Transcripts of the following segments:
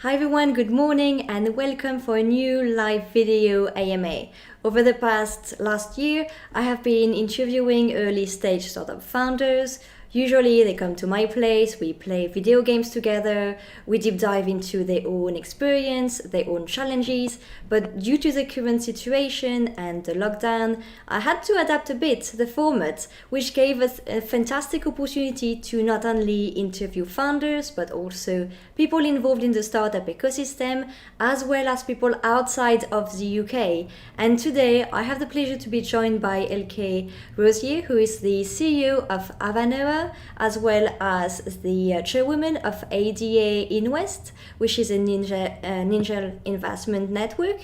Hi everyone, good morning and welcome for a new live video AMA. Over the last year, I have been interviewing early stage startup founders. Usually they come to my place, we play video games together, we deep dive into their own experience, their own challenges, but due to the current situation and the lockdown, I had to adapt a bit the format, which gave us a fantastic opportunity to not only interview founders, but also people involved in the startup ecosystem, as well as people outside of the UK. And today I have the pleasure to be joined by Elke Rosiers, who is the CEO of Avanoa, as well as the chairwoman of ADA InWest, which is a ninja investment network.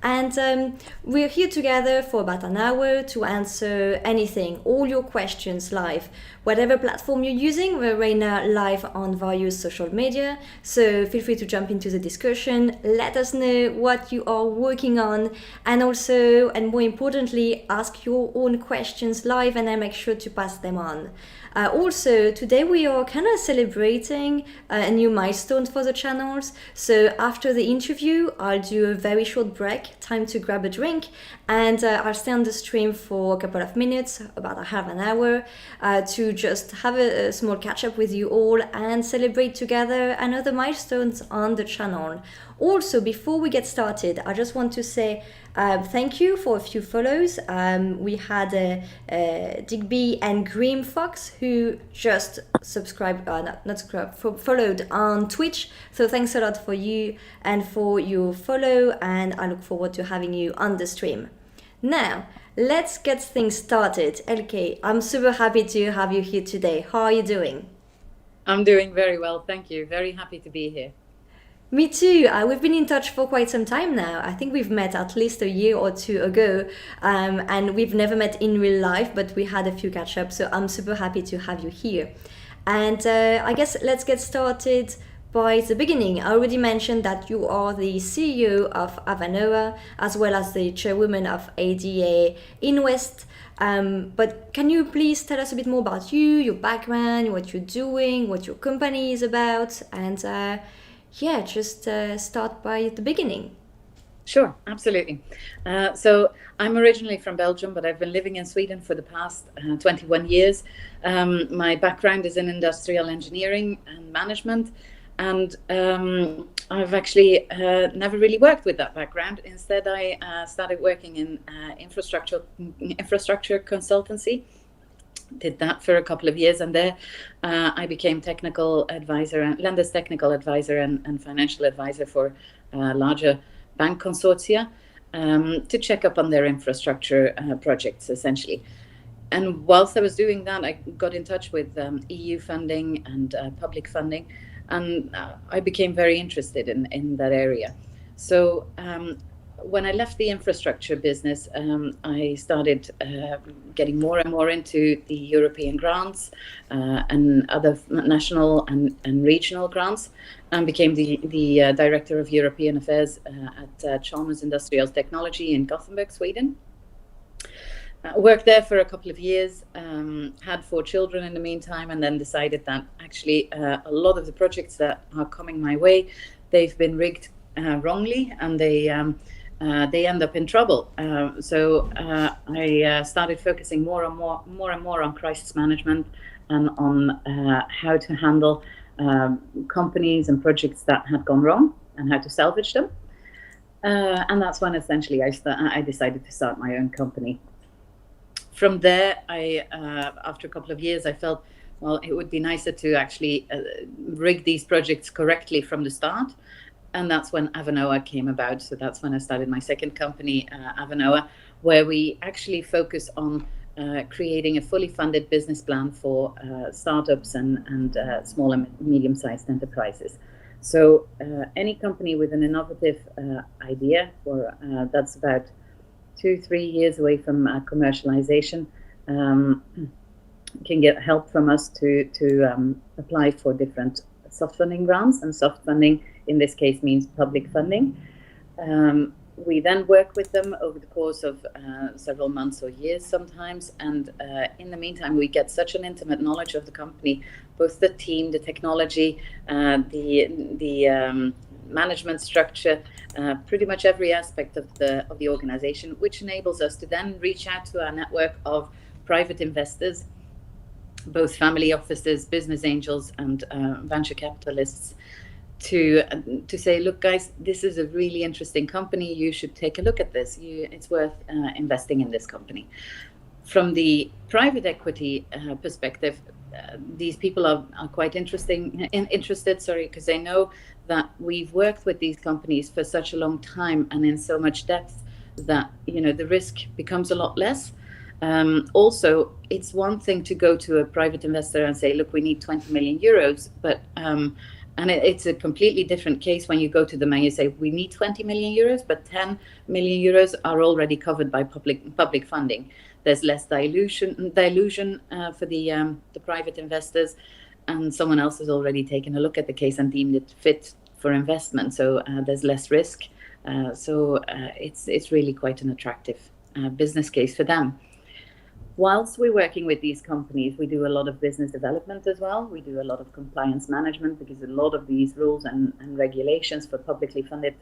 And we're here together for about an hour to answer anything, all your questions live. Whatever platform you're using, we're right now live on various social media. So feel free to jump into the discussion. Let us know what you are working on. And also, and more importantly, ask your own questions live and I make sure to pass them on. Also, today we are kind of celebrating a new milestone for the channels. So after the interview, I'll do a very short break, time to grab a drink, and I'll stay on the stream for a couple of minutes, about a half an hour, to just have a small catch up with you all and celebrate together another milestones on the channel. Also, before we get started, I just want to say thank you for a few follows. We had Digby and Grim Fox who just subscribed, followed on Twitch. So thanks a lot for you and for your follow, and I look forward to having you on the stream. Now, let's get things started. Elke, I'm super happy to have you here today. How are you doing? I'm doing very well, thank you. Very happy to be here. Me too. We've been in touch for quite some time now. I think we've met at least a year or two ago, and we've never met in real life, but we had a few catch-ups, so I'm super happy to have you here. And I guess let's get started by the beginning. I already mentioned that you are the CEO of Avanoa, as well as the chairwoman of ADA InWest. But can you please tell us a bit more about you, your background, what you're doing, what your company is about, and just start by the beginning. Sure, absolutely. So I'm originally from Belgium, but I've been living in Sweden for the past 21 years. My background is in industrial engineering and management, and I've actually never really worked with that background. Instead, I started working in infrastructure consultancy. Did that for a couple of years, and there I became technical advisor and lenders technical advisor and financial advisor for larger bank consortia to check up on their infrastructure projects essentially. And whilst I was doing that, I got in touch with EU funding and public funding, and I became very interested in that area. So when I left the infrastructure business, I started getting more and more into the European grants and other national and regional grants, and became the Director of European Affairs at Chalmers Industrial Technology in Gothenburg, Sweden. Worked there for a couple of years, had 4 children in the meantime, and then decided that actually a lot of the projects that are coming my way, they've been rigged wrongly, and they end up in trouble. So I started focusing more and more on crisis management and on how to handle companies and projects that had gone wrong and how to salvage them. And that's when essentially I decided to start my own company. From there, after a couple of years, I felt, well, it would be nicer to actually rig these projects correctly from the start. And that's when Avanoa came about. So that's when I started my second company, Avanoa, where we actually focus on creating a fully funded business plan for startups and small and medium-sized enterprises. So any company with an innovative idea, or that's about 2-3 years away from commercialization, can get help from us to apply for different soft funding grants, and soft funding in this case means public funding. We then work with them over the course of several months or years sometimes, and in the meantime we get such an intimate knowledge of the company, both the team, the technology, the management structure, pretty much every aspect of the organization, which enables us to then reach out to our network of private investors, both family offices, business angels, and venture capitalists, to say, look, guys, this is a really interesting company. You should take a look at this. It's worth investing in this company. From the private equity perspective, these people are quite interested, because they know that we've worked with these companies for such a long time and in so much depth that the risk becomes a lot less. Also, it's one thing to go to a private investor and say, look, we need 20 million euros, but and it's a completely different case when you go to them and you say, we need 20 million euros, but 10 million euros are already covered by public funding. There's less dilution for the private investors, and someone else has already taken a look at the case and deemed it fit for investment. So there's less risk. So it's really quite an attractive business case for them. Whilst we're working with these companies, we do a lot of business development as well. We do a lot of compliance management, because a lot of these rules and regulations for publicly funded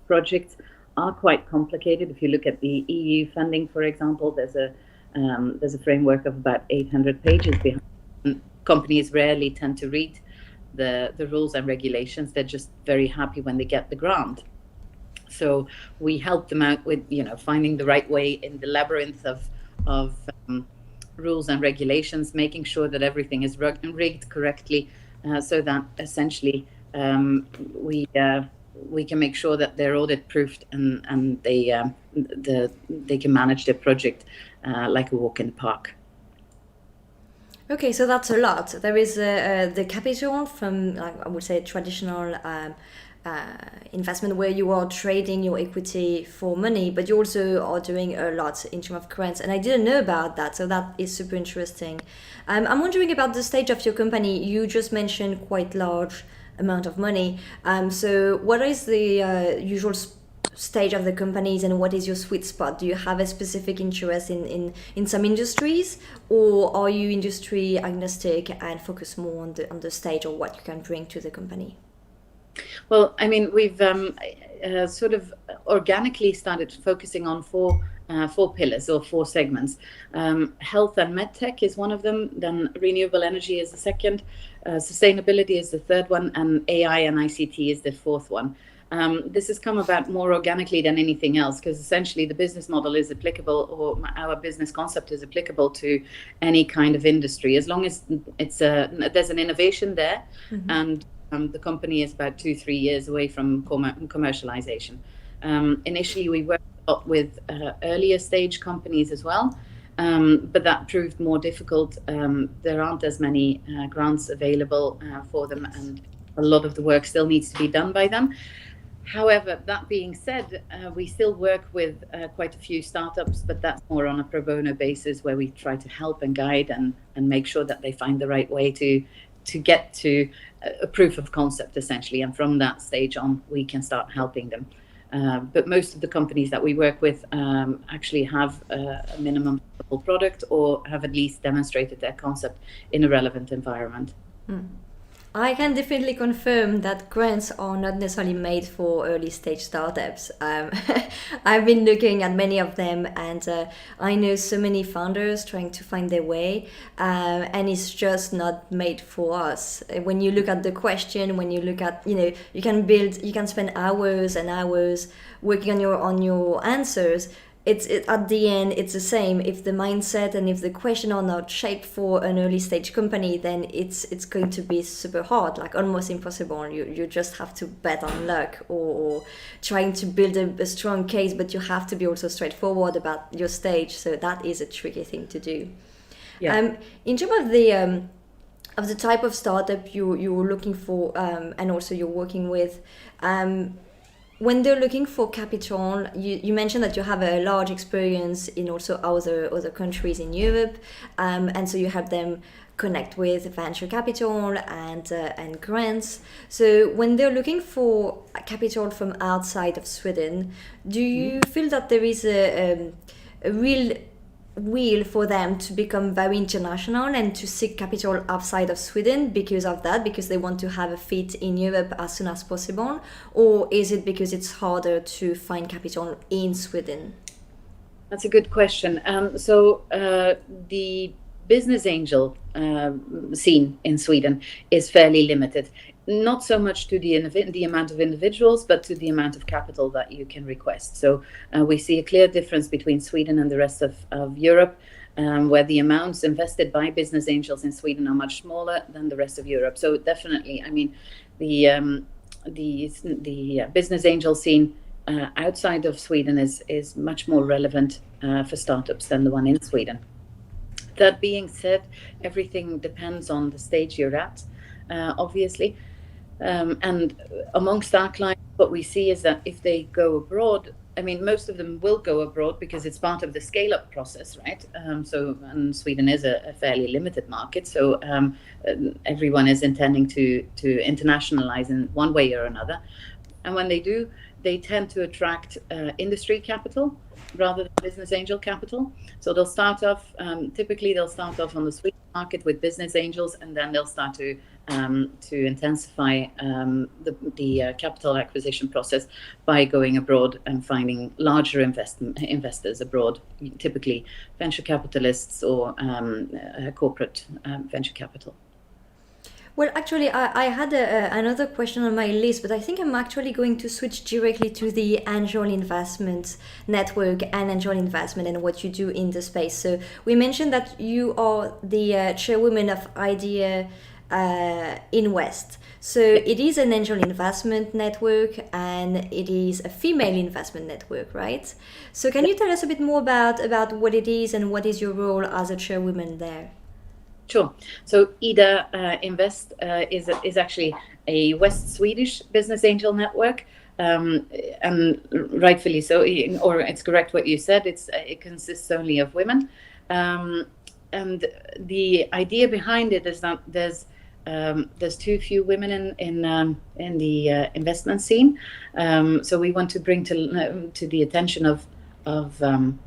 projects are quite complicated. If you look at the EU funding, for example, there's a framework of about 800 pages behind. Companies rarely tend to read the rules and regulations. They're just very happy when they get the grant. So we help them out with finding the right way in the labyrinth of rules and regulations, making sure that everything is rigged correctly, so that essentially we can make sure that they're audit proofed and they can manage their project like a walk in the park. Okay, so that's a lot. There is the capital from, I would say, traditional investment, where you are trading your equity for money, but you also are doing a lot in terms of grants. And I didn't know about that, so that is super interesting. I'm wondering about the stage of your company. You just mentioned quite large amount of money. So what is the usual stage of the companies, and what is your sweet spot? Do you have a specific interest in some industries, or are you industry agnostic and focus more on the stage or what you can bring to the company? Well, I mean, we've sort of organically started focusing on four pillars or four segments. Health and medtech is one of them. Then renewable energy is the second. Sustainability is the third one, and AI and ICT is the fourth one. This has come about more organically than anything else, because essentially the business model is applicable, or our business concept is applicable to any kind of industry, as long as there's an innovation there. Mm-hmm. And the company is about 2-3 years away from commercialization. Initially, we worked a lot with earlier stage companies as well, but that proved more difficult. There aren't as many grants available for them, and a lot of the work still needs to be done by them. However, that being said, we still work with quite a few startups, but that's more on a pro bono basis, where we try to help and guide and make sure that they find the right way to get to a proof of concept, essentially. And from that stage on, we can start helping them. But most of the companies that we work with actually have a minimum product, or have at least demonstrated their concept in a relevant environment. Mm. I can definitely confirm that grants are not necessarily made for early stage startups. I've been looking at many of them, and I know so many founders trying to find their way, and it's just not made for us. When you look at the question, when you look at, you can spend hours and hours working on your answers. It's at the end, it's the same. If the mindset and if the question are not shaped for an early stage company, then it's going to be super hard, like almost impossible. You just have to bet on luck, or trying to build a strong case, but you have to be also straightforward about your stage. So that is a tricky thing to do. Yeah. In terms of the type of startup you're looking for, and also you're working with, when they're looking for capital, you mentioned that you have a large experience in also other countries in Europe, and so you help them connect with venture capital and grants. So when they're looking for capital from outside of Sweden, do you feel that there is a real will for them to become very international and to seek capital outside of Sweden because of that, because they want to have a feet in Europe as soon as possible? Or is it because it's harder to find capital in Sweden? That's a good question. So the business angel scene in Sweden is fairly limited. Not so much to the amount of individuals, but to the amount of capital that you can request. So we see a clear difference between Sweden and the rest of Europe, where the amounts invested by business angels in Sweden are much smaller than the rest of Europe. So definitely, I mean, the business angel scene outside of Sweden is much more relevant for startups than the one in Sweden. That being said, everything depends on the stage you're at, obviously. And amongst our clients, what we see is that if they go abroad, I mean, most of them will go abroad because it's part of the scale-up process, right? And Sweden is a fairly limited market, so everyone is intending to internationalize in one way or another. And when they do, they tend to attract industry capital rather than business angel capital. So they'll start off, typically they'll start off on the Swedish market with business angels, and then they'll start to intensify the capital acquisition process by going abroad and finding larger investors abroad, typically venture capitalists or corporate venture capital. Well, actually, I had another question on my list, but I think I'm actually going to switch directly to the angel investment network and angel investment and what you do in the space. So we mentioned that you are the chairwoman of Idea InWest. So it is an angel investment network and it is a female investment network, right? So can you tell us a bit more about what it is and what is your role as a chairwoman there? Sure. So IDA InWest is actually a West Swedish business angel network, and rightfully so, or it's correct what you said. It consists only of women, and the idea behind it is that there's too few women in the investment scene. So we want to bring to the attention of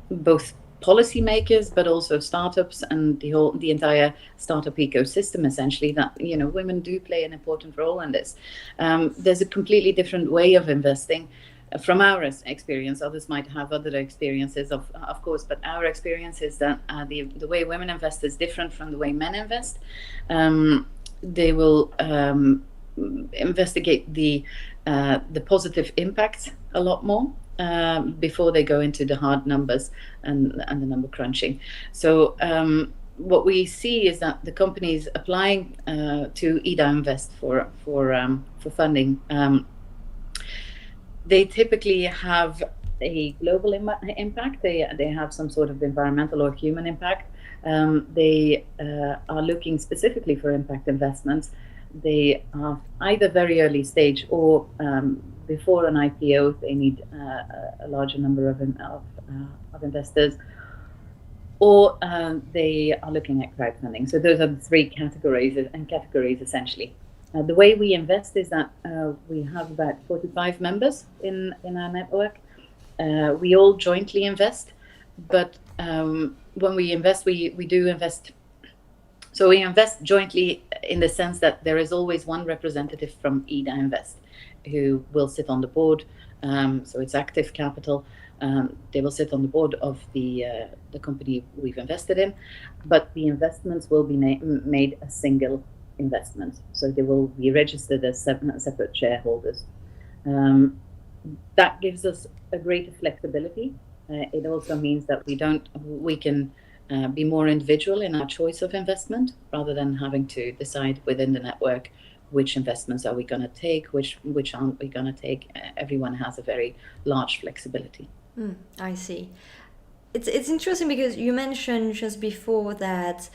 both policymakers, but also startups and the entire startup ecosystem, essentially, that women do play an important role in this. There's a completely different way of investing from our experience. Others might have other experiences, of course, but our experience is that the way women invest is different from the way men invest. They will investigate the positive impact a lot more before they go into the hard numbers and the number crunching. So what we see is that the companies applying to IDA InWest for funding, they typically have a global impact. They have some sort of environmental or human impact. They are looking specifically for impact investments. They are either very early stage or before an IPO. They need a larger number of investors, or they are looking at crowdfunding. So those are the three categories essentially. The way we invest is that we have about 45 members in our network. We all jointly invest, but when we invest, we do invest. So we invest jointly in the sense that there is always one representative from IDA InWest who will sit on the board. So it's active capital. They will sit on the board of the company we've invested in, but the investments will be made a single investment. So they will be registered as separate shareholders. That gives us a greater flexibility. It also means that we can be more individual in our choice of investment rather than having to decide within the network which investments are we going to take, which aren't we going to take. Everyone has a very large flexibility. I see. It's interesting because you mentioned just before that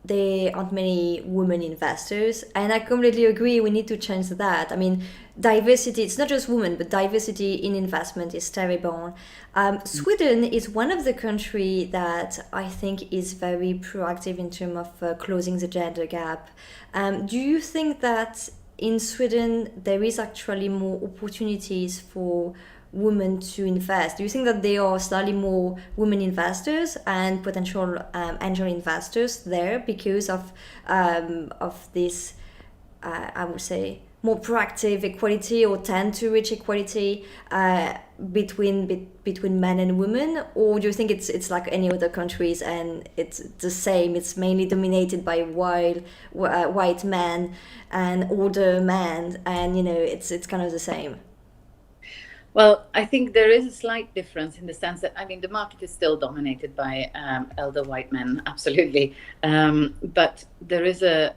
there aren't many women investors, and I completely agree. We need to change that. I mean, diversity, it's not just women, but diversity in investment is terrible. Sweden is one of the countries that I think is very proactive in terms of closing the gender gap. Do you think that in Sweden there is actually more opportunities for women to invest? Do you think that there are slightly more women investors and potential angel investors there because of this, I would say, more proactive equality, or tend to reach equality between men and women? Or do you think it's like any other countries and it's the same? It's mainly dominated by white men and older men, and it's kind of the same. Well, I think there is a slight difference in the sense that, I mean, the market is still dominated by elder white men, absolutely. But there is a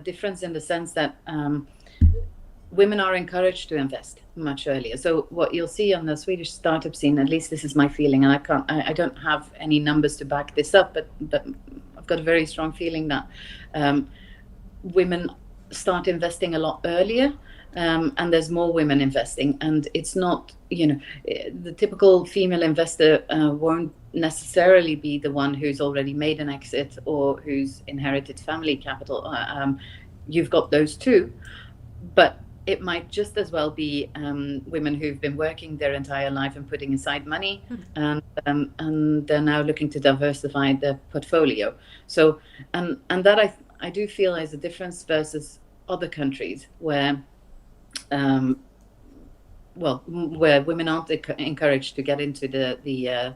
difference in the sense that women are encouraged to invest much earlier. So what you'll see on the Swedish startup scene, at least this is my feeling, and I don't have any numbers to back this up, but I've got a very strong feeling that women start investing a lot earlier. And there's more women investing, and it's not, the typical female investor won't necessarily be the one who's already made an exit or who's inherited family capital. You've got those too, but it might just as well be women who've been working their entire life and putting aside money, and they're now looking to diversify their portfolio. So, and that I do feel is a difference versus other countries where where women aren't encouraged to get into the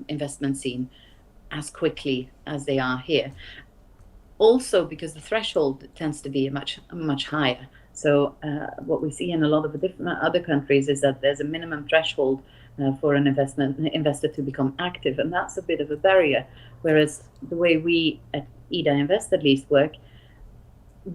investment scene as quickly as they are here. Also, because the threshold tends to be much higher. So what we see in a lot of the different other countries is that there's a minimum threshold for an investor to become active, and that's a bit of a barrier. Whereas the way we at Ida Invest at least work,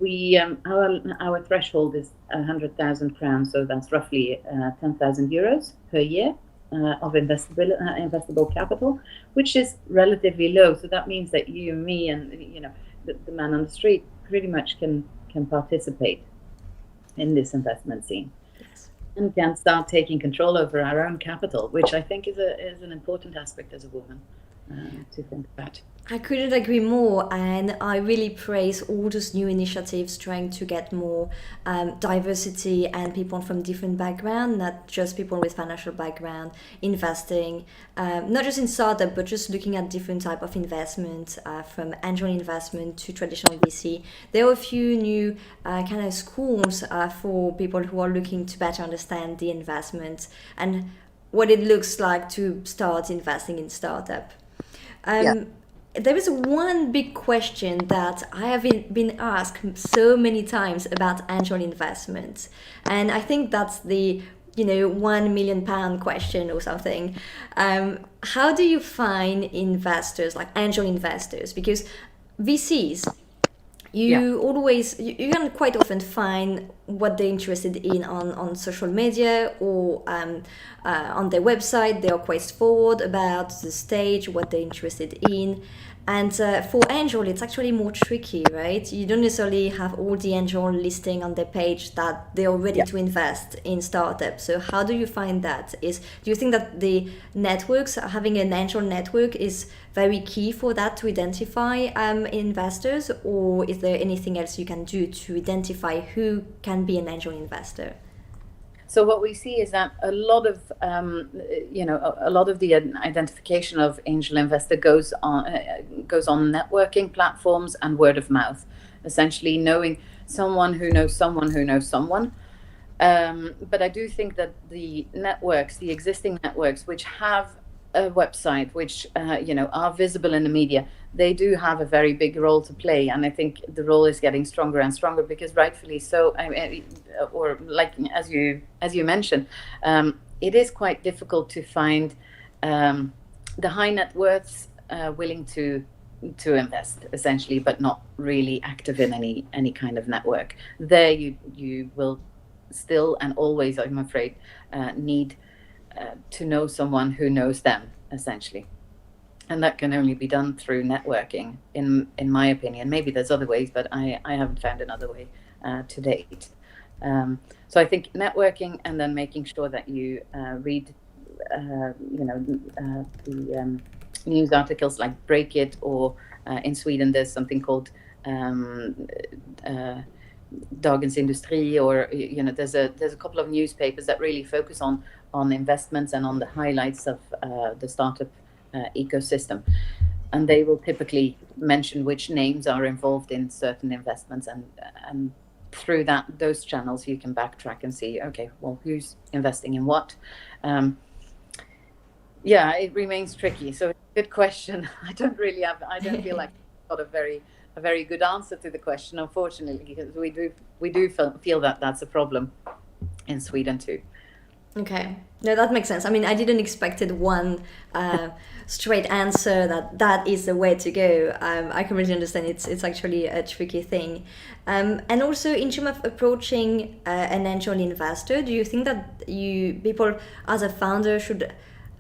we our threshold is 100,000 crowns, so that's roughly 10,000 euros per year of investable capital, which is relatively low. So that means that you, me, and the man on the street pretty much can participate in this investment scene, Yes. and can start taking control over our own capital, which I think is an important aspect as a woman to think about. I couldn't agree more, and I really praise all those new initiatives trying to get more diversity and people from different backgrounds, not just people with financial background investing, not just in startup, but just looking at different type of investment, from angel investment to traditional VC. There are a few new kind of schools for people who are looking to better understand the investment and what it looks like to start investing in startup. There is one big question that I have been asked so many times about angel investments, and I think that's the £1 million question or something. How do you find investors, like angel investors? Because VCs, you can quite often find what they're interested in on social media or on their website. They are quite forward about the stage, what they're interested in. And for angel, it's actually more tricky, right? You don't necessarily have all the angel listing on their page that they are ready to invest in startups. So how do you find that? Do you think that the networks, having an angel network, is very key for that to identify investors, or is there anything else you can do to identify who can be an angel investor? So what we see is that a lot of the identification of angel investor goes on networking platforms and word of mouth, essentially knowing someone who knows someone who knows someone. But I do think that the existing networks, which have a website, which are visible in the media, they do have a very big role to play, and I think the role is getting stronger and stronger because rightfully so. Or like as you mentioned, it is quite difficult to find the high net worths willing to invest, essentially, but not really active in any kind of network. There, you will still and always, I'm afraid, need to know someone who knows them, essentially. And that can only be done through networking, in my opinion. Maybe there's other ways, but I haven't found another way to date. So I think networking, and then making sure that you read, the news articles like Break It, or in Sweden there's something called Dagens Industri, or there's a couple of newspapers that really focus on investments and on the highlights of the startup ecosystem, and they will typically mention which names are involved in certain investments, and through those channels you can backtrack and see, okay, well, who's investing in what. It remains tricky. So good question. I don't feel like I've got a very good answer to the question, unfortunately, because we do feel that that's a problem in Sweden too. Okay, no, that makes sense. I mean, I didn't expect it one straight answer that is the way to go. I completely understand it's actually a tricky thing. And also, in terms of approaching an angel investor, do you think that people as a founder should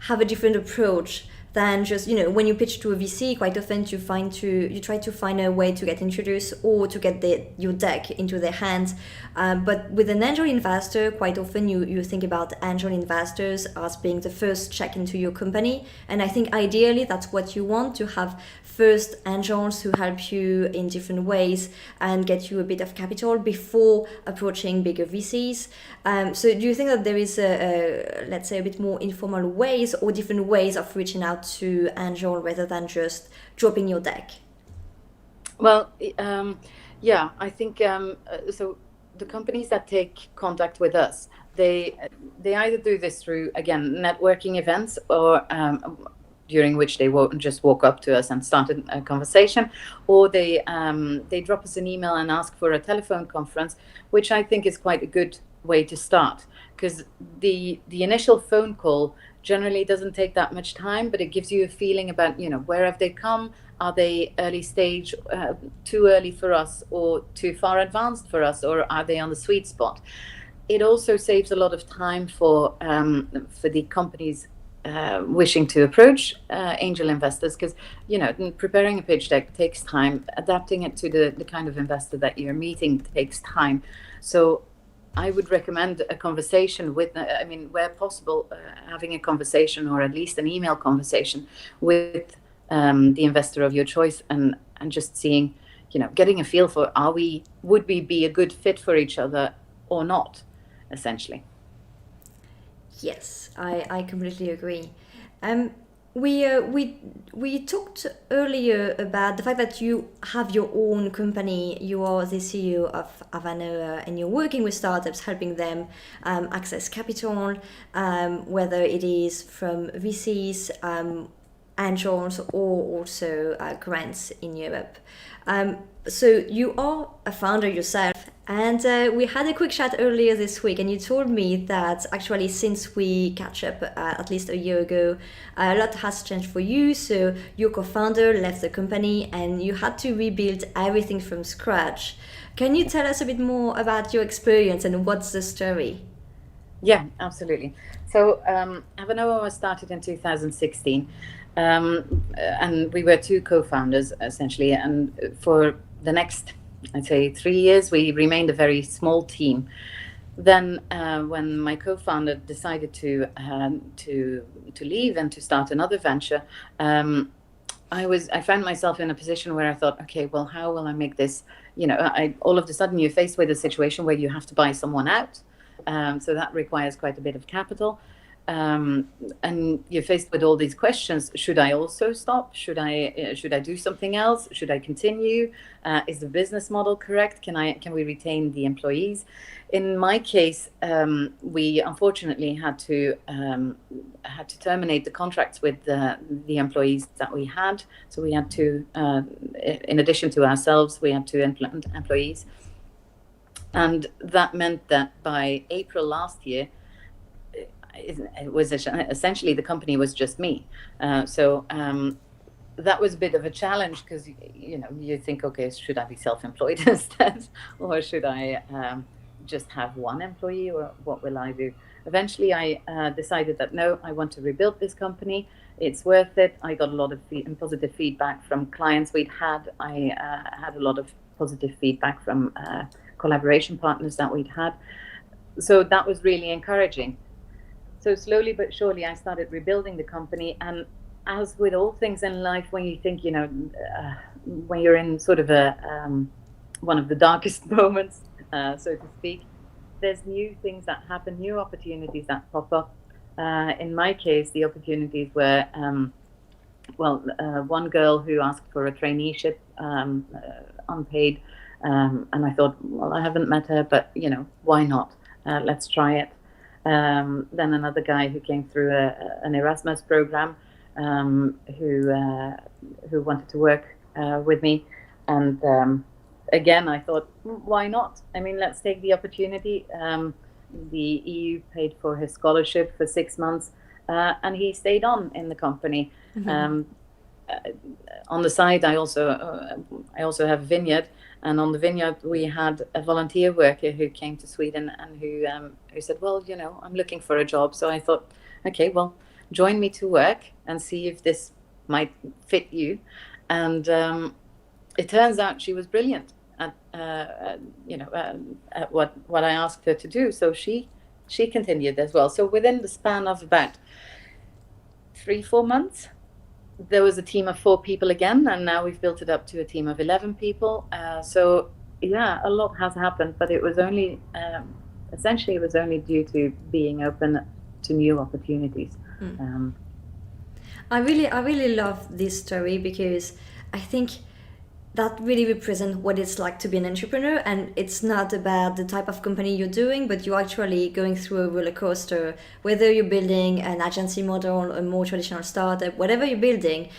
have a different approach than just, when you pitch to a VC, quite often you try to find a way to get introduced or to get your deck into their hands. But with an angel investor, quite often you think about angel investors as being the first check into your company. And I think ideally that's what you want, to have first angels who help you in different ways and get you a bit of capital before approaching bigger VCs. So do you think that there is let's say a bit more informal ways or different ways of reaching out to angel rather than just dropping your deck? Well, I think so. The companies that take contact with us, they either do this through, again, networking events, or during which they won't just walk up to us and start a conversation, or they drop us an email and ask for a telephone conference, which I think is quite a good way to start, because the initial phone call generally doesn't take that much time, but it gives you a feeling about, where have they come? Are they early stage, too early for us, or too far advanced for us, or are they on the sweet spot? It also saves a lot of time for the companies wishing to approach angel investors, because preparing a pitch deck takes time. Adapting it to the kind of investor that you're meeting takes time. So I would recommend a conversation with, where possible, having a conversation, or at least an email conversation with the investor of your choice, and just seeing, getting a feel for, would we be a good fit for each other or not, essentially. Yes, I completely agree. We talked earlier about the fact that you have your own company. You are the CEO of Avanoa, and you're working with startups, helping them access capital, whether it is from VCs, angels, or also grants in Europe. So you are a founder yourself, and we had a quick chat earlier this week, and you told me that actually since we catch up at least a year ago, a lot has changed for you. So your co-founder left the company and you had to rebuild everything from scratch. Can you tell us a bit more about your experience and what's the story? Yeah, absolutely. So Avanoa was started in 2016. And we were two co-founders, essentially, and for the next, I'd say, 3 years we remained a very small team. Then when my co-founder decided to leave and to start another venture, I found myself in a position where I thought, okay, well, how will I make this, all of a sudden you're faced with a situation where you have to buy someone out, so that requires quite a bit of capital. And you're faced with all these questions. Should I also stop? Should I do something else? Should I continue? Is the business model correct? Can we retain the employees? In my case, we unfortunately had to terminate the contracts with the employees that we had. So we had to, in addition to ourselves, we had to implement employees, and that meant that by April last year, it was essentially the company was just me. So that was a bit of a challenge, because you think, okay, should I be self-employed instead, or should I just have one employee, or what will I do? Eventually I decided that no, I want to rebuild this company. It's worth it. I got a lot of positive feedback from clients we'd had. I had a lot of positive feedback from collaboration partners that we'd had. So that was really encouraging. So slowly but surely, I started rebuilding the company. And as with all things in life, when you think, when you're in sort of one of the darkest moments, so to speak. There's new things that happen, new opportunities that pop up. In my case, the opportunities were, one girl who asked for a traineeship, unpaid, and I thought, well, I haven't met her, but why not? Let's try it. Then another guy who came through an Erasmus program, who wanted to work with me, and again, I thought, why not? I mean, let's take the opportunity. The EU paid for his scholarship for 6 months, and he stayed on in the company. Mm-hmm. On the side, I also have a vineyard, and on the vineyard we had a volunteer worker who came to Sweden and who said, well, I'm looking for a job. So I thought, okay, well, join me to work and see if this might fit you. And it turns out she was brilliant at what I asked her to do. So she continued as well. So within the span of about 3-4 months, there was a team of 4 people again, and now we've built it up to a team of 11 people. So yeah, a lot has happened, but it was only essentially it was only due to being open to new opportunities. I really love this story, because I think that really represents what it's like to be an entrepreneur. And it's not about the type of company you're doing, but you're actually going through a roller coaster. Whether you're building an agency model, a more traditional startup, whatever you're building,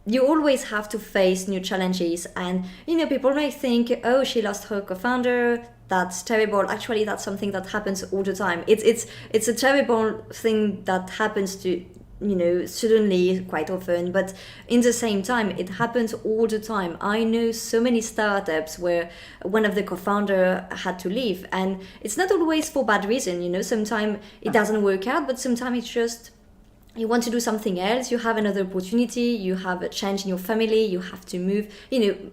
you always have to face new challenges. And people may think, oh, she lost her co-founder, that's terrible. Actually, that's something that happens all the time. It's a terrible thing that happens to suddenly, quite often, but in the same time, it happens all the time. I know so many startups where one of the co-founder had to leave, and it's not always for bad reason. Sometimes it doesn't work out, but sometimes it's just you want to do something else, you have another opportunity, you have a change in your family, you have to move.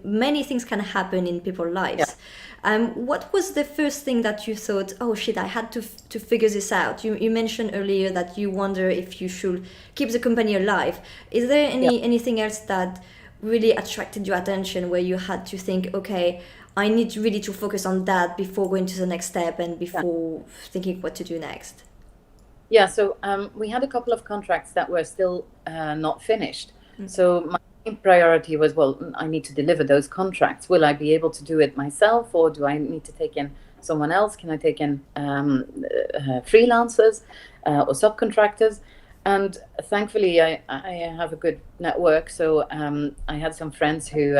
Many things can happen in people's lives. What was the first thing that you thought, oh shit, I had to figure this out? You mentioned earlier that you wonder if you should keep the company alive. Is there anything else that really attracted your attention, where you had to think, okay, I need really to focus on that before going to the next step and before thinking what to do next? Yeah, so we had a couple of contracts that were still not finished. Mm-hmm. So my priority was, well, I need to deliver those contracts. Will I be able to do it myself, or do I need to take in someone else? Can I take in freelancers or subcontractors? And thankfully, I have a good network. So I had some friends who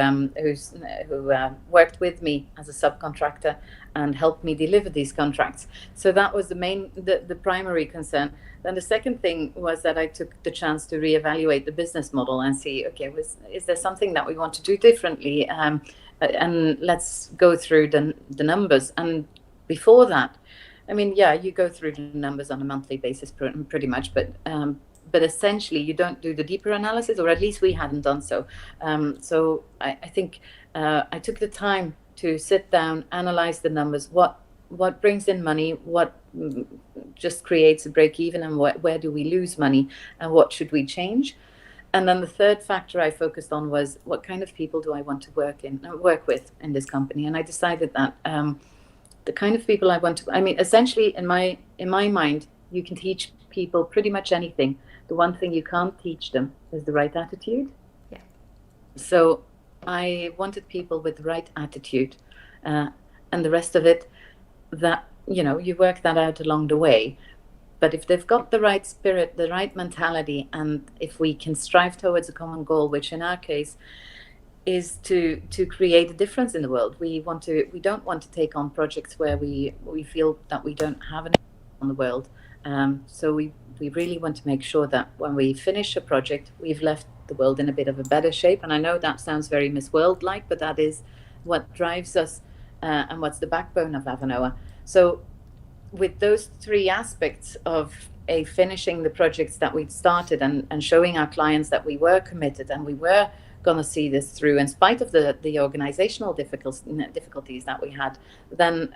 worked with me as a subcontractor and helped me deliver these contracts. So that was the primary concern. Then the second thing was that I took the chance to reevaluate the business model and see, okay, is there something that we want to do differently? And let's go through the numbers. And before that, I mean, yeah, you go through the numbers on a monthly basis pretty much, but essentially you don't do the deeper analysis, or at least we hadn't done so. So I think I took the time to sit down, analyze the numbers, what brings in money, what just creates a break even, and where do we lose money, and what should we change. And then the third factor I focused on was, what kind of people do I want to work with in this company. And I decided that the kind of people I want to, I mean, essentially in my mind, you can teach people pretty much anything. The one thing you can't teach them is the right attitude. Yeah. So I wanted people with the right attitude, and the rest of it, that, you work that out along the way. But if they've got the right spirit, the right mentality, and if we can strive towards a common goal, which in our case is to create a difference in the world. We don't want to take on projects where we feel that we don't have an impact on the world. So we really want to make sure that when we finish a project, we've left the world in a bit of a better shape. And I know that sounds very Miss World-like, but that is what drives us and what's the backbone of Avanoa. So with those 3 aspects of finishing the projects that we'd started and showing our clients that we were committed and we were going to see this through in spite of the organizational difficulties that we had, then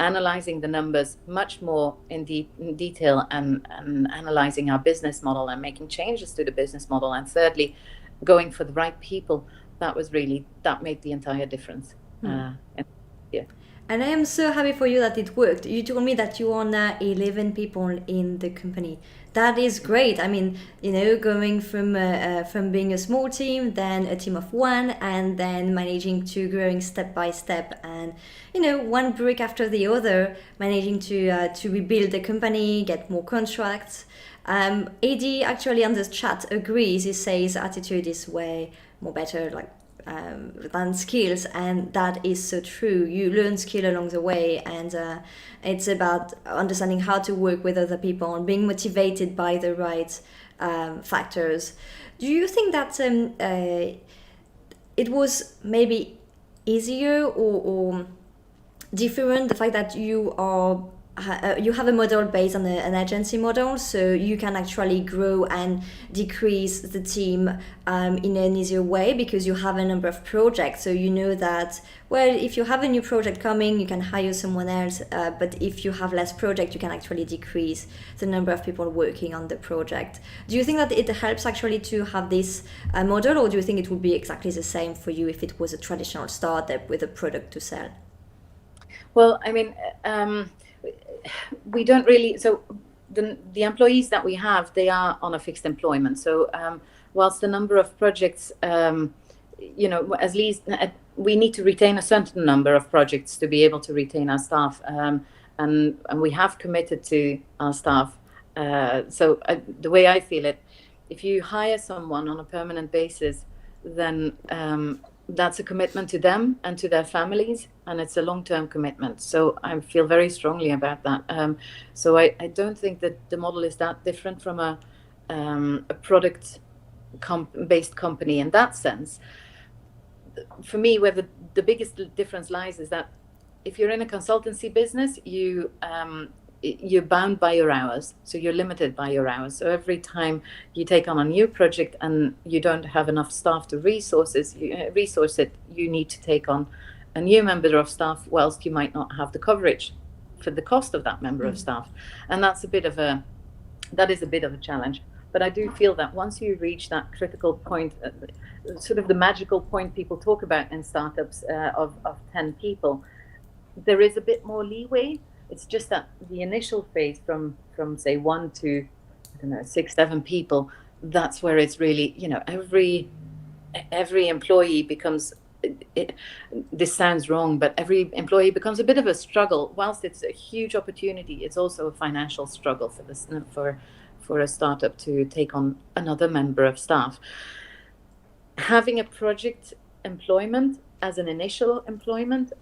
analyzing the numbers much more in detail and analyzing our business model and making changes to the business model, and thirdly, going for the right people, that made the entire difference. Yeah. And I am so happy for you that it worked. You told me that you are now 11 people in the company. That is great. I mean, going from being a small team, then a team of one, and then managing to growing step by step, and one brick after the other, managing to rebuild the company, get more contracts. AD actually on this chat agrees. He says attitude is way more better, like than skills, and that is so true. You learn skill along the way, and it's about understanding how to work with other people and being motivated by the right factors. Do you think that it was maybe easier or different, the fact that you have a model based on an agency model, so you can actually grow and decrease the team in an easier way because you have a number of projects. So you know that, well, if you have a new project coming, you can hire someone else, but if you have less project, you can actually decrease the number of people working on the project. Do you think that it helps actually to have this model, or do you think it would be exactly the same for you if it was a traditional startup with a product to sell? Well, I mean, we don't really. So the employees that we have, they are on a fixed employment. So whilst the number of projects, at least we need to retain a certain number of projects to be able to retain our staff, and we have committed to our staff. So the way I feel it, if you hire someone on a permanent basis, then that's a commitment to them and to their families, and it's a long-term commitment. So I feel very strongly about that. So I don't think that the model is that different from a product-based company in that sense. For me, where the biggest difference lies is that if you're in a consultancy business, you're bound by your hours, so you're limited by your hours. So every time you take on a new project and you don't have enough staff to resource it, you need to take on a new member of staff, whilst you might not have the coverage for the cost of that member of staff. And that is a bit of a challenge. But I do feel that once you reach that critical point, sort of the magical point people talk about in startups of 10 people, there is a bit more leeway. It's just that the initial phase from say 1 to 6, 7 people, that's where it's really, every employee becomes, this sounds wrong, but every employee becomes a bit of a struggle. Whilst it's a huge opportunity, it's also a financial struggle for a startup to take on another member of staff. Having a project employment as an initial employment,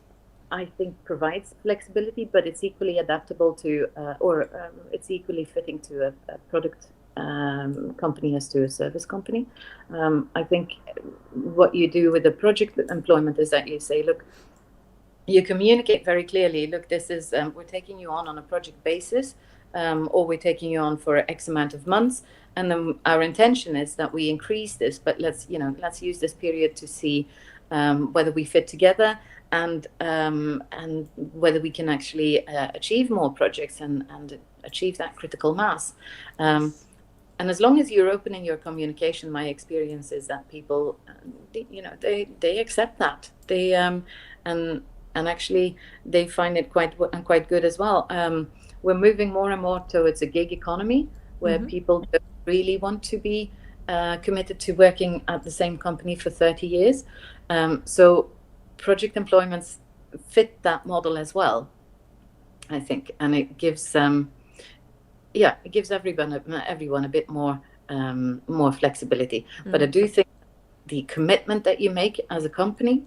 I think, provides flexibility, but it's equally adaptable to, it's equally fitting to a product company as to a service company. I think what you do with the project employment is that you say, look, you communicate very clearly, look, this is, we're taking you on a project basis, or we're taking you on for X amount of months. And then our intention is that we increase this, but let's use this period to see whether we fit together, and whether we can actually achieve more projects and achieve that critical mass. And as long as you're open in your communication, my experience is that people, they accept that. They and actually they find it quite good as well. We're moving more and more towards a gig economy where people don't really want to be committed to working at the same company for 30 years. So project employments fit that model as well, I think, and it gives everyone a bit more flexibility. But I do think the commitment that you make as a company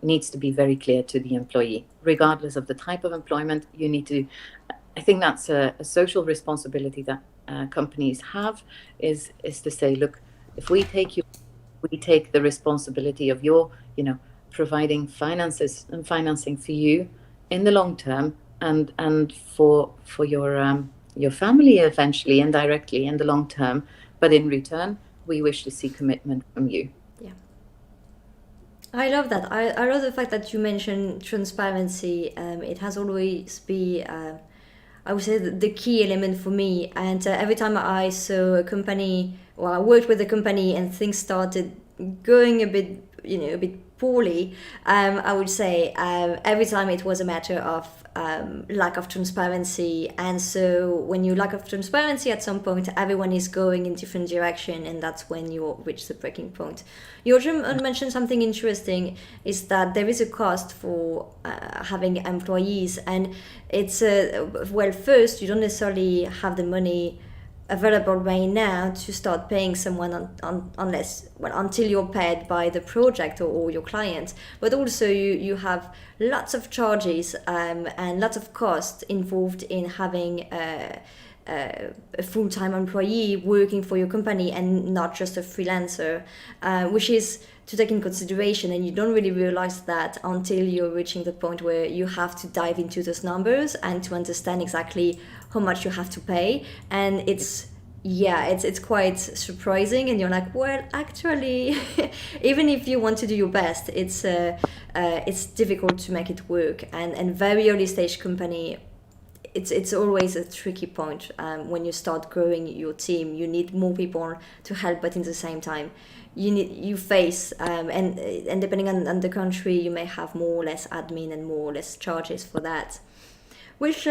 needs to be very clear to the employee, regardless of the type of employment. You need to. I think that's a social responsibility that companies have, is to say, look, if we take you, we take the responsibility of your, providing finances and financing for you in the long term, and for your family eventually, indirectly in the long term. But in return, we wish to see commitment from you. Yeah, I love that. I love the fact that you mentioned transparency. It has always been, I would say, the key element for me. And every time I saw a company, or I worked with a company and things started going a bit poorly, I would say. Every time it was a matter of lack of transparency, and so when you lack of transparency, at some point everyone is going in different direction, and that's when you reach the breaking point. You also mentioned something interesting, is that there is a cost for having employees, and it's well, first, you don't necessarily have the money available right now to start paying someone until you're paid by the project or your client. But also you have lots of charges and lots of costs involved in having a full-time employee working for your company and not just a freelancer, which is to take in consideration, and you don't really realize that until you're reaching the point where you have to dive into those numbers and to understand exactly how much you have to pay. And it's quite surprising, and you're like, well, actually even if you want to do your best, it's difficult to make it work. And very early stage company, it's always a tricky point. When you start growing your team, you need more people to help, but in the same time you face and depending on the country, you may have more or less admin and more or less charges for that, which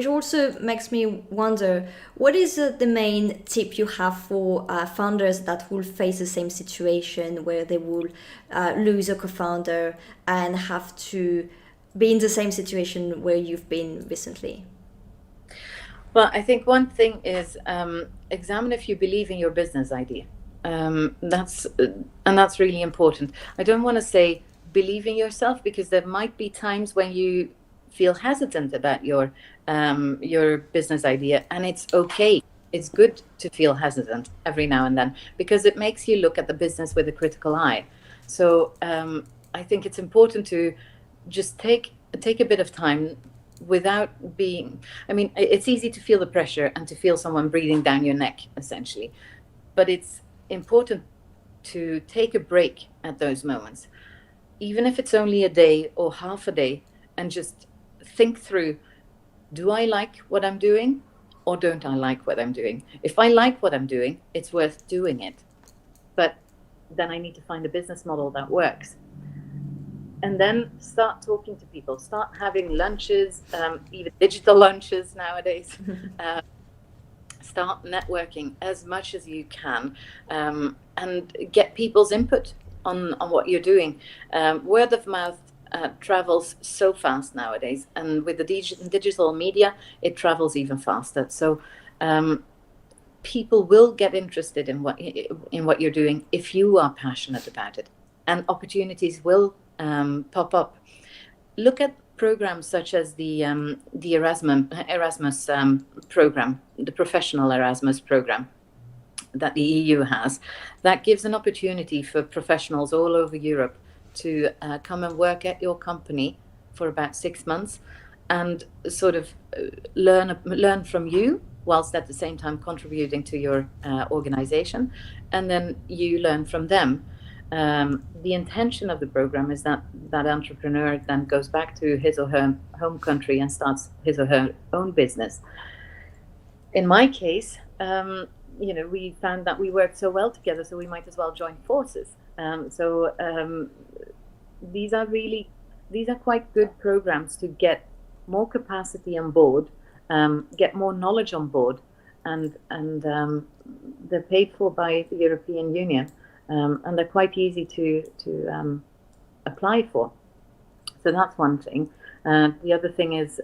also makes me wonder, what is the main tip you have for founders that will face the same situation where they will lose a co-founder and have to be in the same situation where you've been recently? Well, I think one thing is examine if you believe in your business idea. That's really important. I don't want to say believe in yourself, because there might be times when you feel hesitant about your business idea, and it's okay. It's good to feel hesitant every now and then, because it makes you look at the business with a critical eye. So I think it's important to just take a bit of time without being, I mean, it's easy to feel the pressure and to feel someone breathing down your neck, essentially. But it's important to take a break at those moments, even if it's only a day or half a day, and just think through, do I like what I'm doing or don't I like what I'm doing? If I like what I'm doing, it's worth doing it. But then I need to find a business model that works. And then start talking to people, start having lunches, even digital lunches nowadays. Start networking as much as you can, and get people's input on what you're doing. Word of mouth travels so fast nowadays, and with the digital media, it travels even faster. So people will get interested in what you're doing if you are passionate about it, and opportunities will pop up. Look at programs such as the Erasmus program, the professional Erasmus program that the EU has, that gives an opportunity for professionals all over Europe to come and work at your company for about 6 months and sort of learn from you, whilst at the same time contributing to your organization, and then you learn from them. The intention of the program is that entrepreneur then goes back to his or her home country and starts his or her own business. In my case, we found that we worked so well together, so we might as well join forces. These are quite good programs to get more capacity on board, get more knowledge on board, and they're paid for by the European Union. And they're quite easy to apply for. So that's one thing. The other thing is,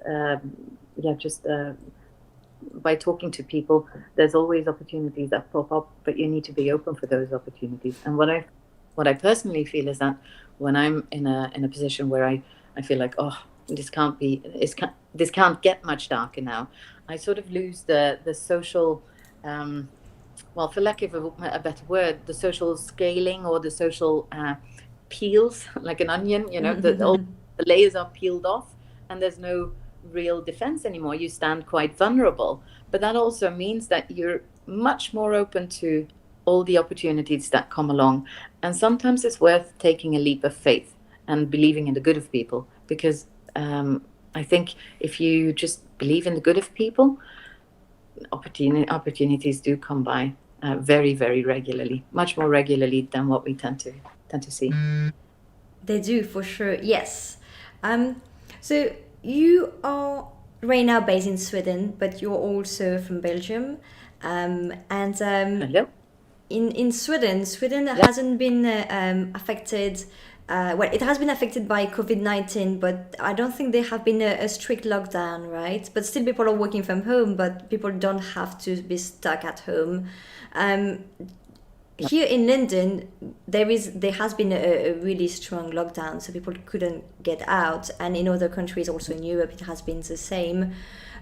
by talking to people, there's always opportunities that pop up, but you need to be open for those opportunities. And what I personally feel is that when I'm in a position where I feel like, oh, this can't get much darker now, I sort of lose the social. Well, for lack of a better word, the social scaling or the social peels, like an onion, all the layers are peeled off and there's no real defense anymore. You stand quite vulnerable. But that also means that you're much more open to all the opportunities that come along. And sometimes it's worth taking a leap of faith and believing in the good of people, because I think if you just believe in the good of people, opportunities do come by very, very regularly, much more regularly than what we tend to tend to see. They do, for sure, yes. So you are right now based in Sweden, but you're also from Belgium. Hello? In Sweden, Yeah. hasn't been affected. Well, it has been affected by COVID-19, but I don't think there have been a strict lockdown, right? But still, people are working from home, but people don't have to be stuck at home. Um, Here in London, there has been a really strong lockdown, so people couldn't get out, and in other countries, also in Europe, it has been the same.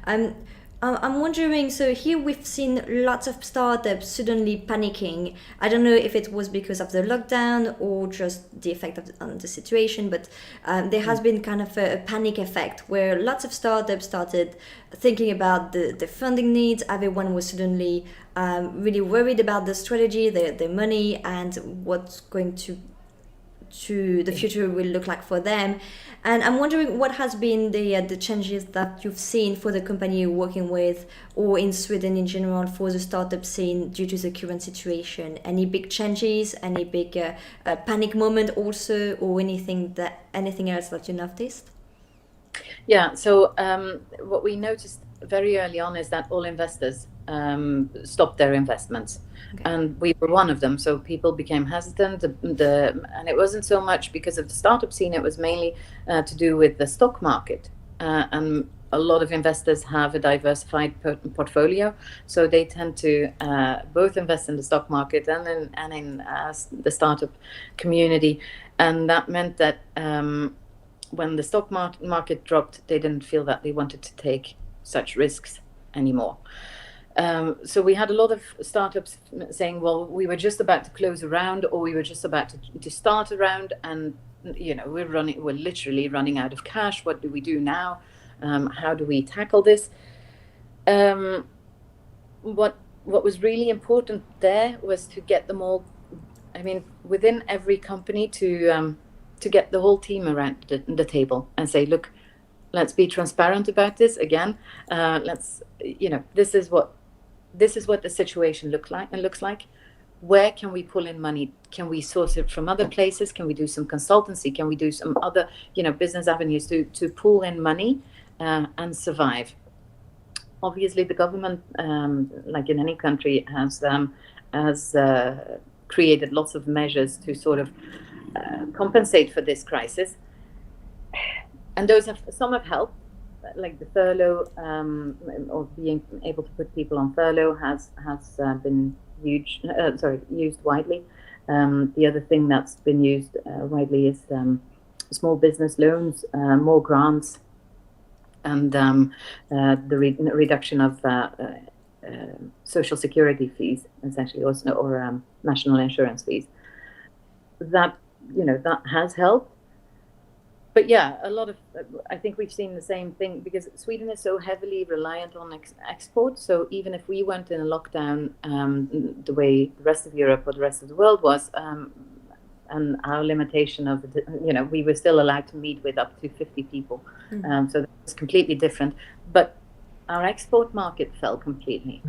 Um, I'm wondering. So here we've seen lots of startups suddenly panicking. I don't know if it was because of the lockdown or just the effect on the situation, but there has been kind of a panic effect where lots of startups started thinking about the funding needs. Everyone was suddenly really worried about the strategy, the money, and what's going to the future will look like for them. And I'm wondering what has been the changes that you've seen for the company you're working with, or in Sweden in general for the startup scene due to the current situation. Any big changes? Any big panic moment also, or anything else that you noticed? Yeah, so what we noticed very early on is that all investors stopped their investments. Okay. And we were one of them. So people became hesitant. And it wasn't so much because of the startup scene, it was mainly to do with the stock market. And a lot of investors have a diversified portfolio. So they tend to both invest in the stock market and in the startup community. And that meant that when the stock market dropped, they didn't feel that they wanted to take such risks anymore. So we had a lot of startups saying, well, we were just about to close a round, or we were just about to start a round, and we're literally running out of cash. What do we do now? How do we tackle this? What was really important there was to get them all, within every company to get the whole team around the table and say, look, let's be transparent about this again. This is what the situation looks like. Where can we pull in money? Can we source it from other places? Can we do some consultancy? Can we do some other, business avenues to pull in money and survive? Obviously, the government, like in any country, has created lots of measures to sort of compensate for this crisis, and some have helped, like the furlough, or being able to put people on furlough has been used widely. The other thing that's been used widely is small business loans, more grants, and the reduction of social security fees, essentially, or national insurance fees. That has helped. But yeah, I think we've seen the same thing, because Sweden is so heavily reliant on exports. So even if we went in a lockdown the way the rest of Europe or the rest of the world was, and our limitation of, we were still allowed to meet with up to 50 people. So that's completely different. But our export market fell completely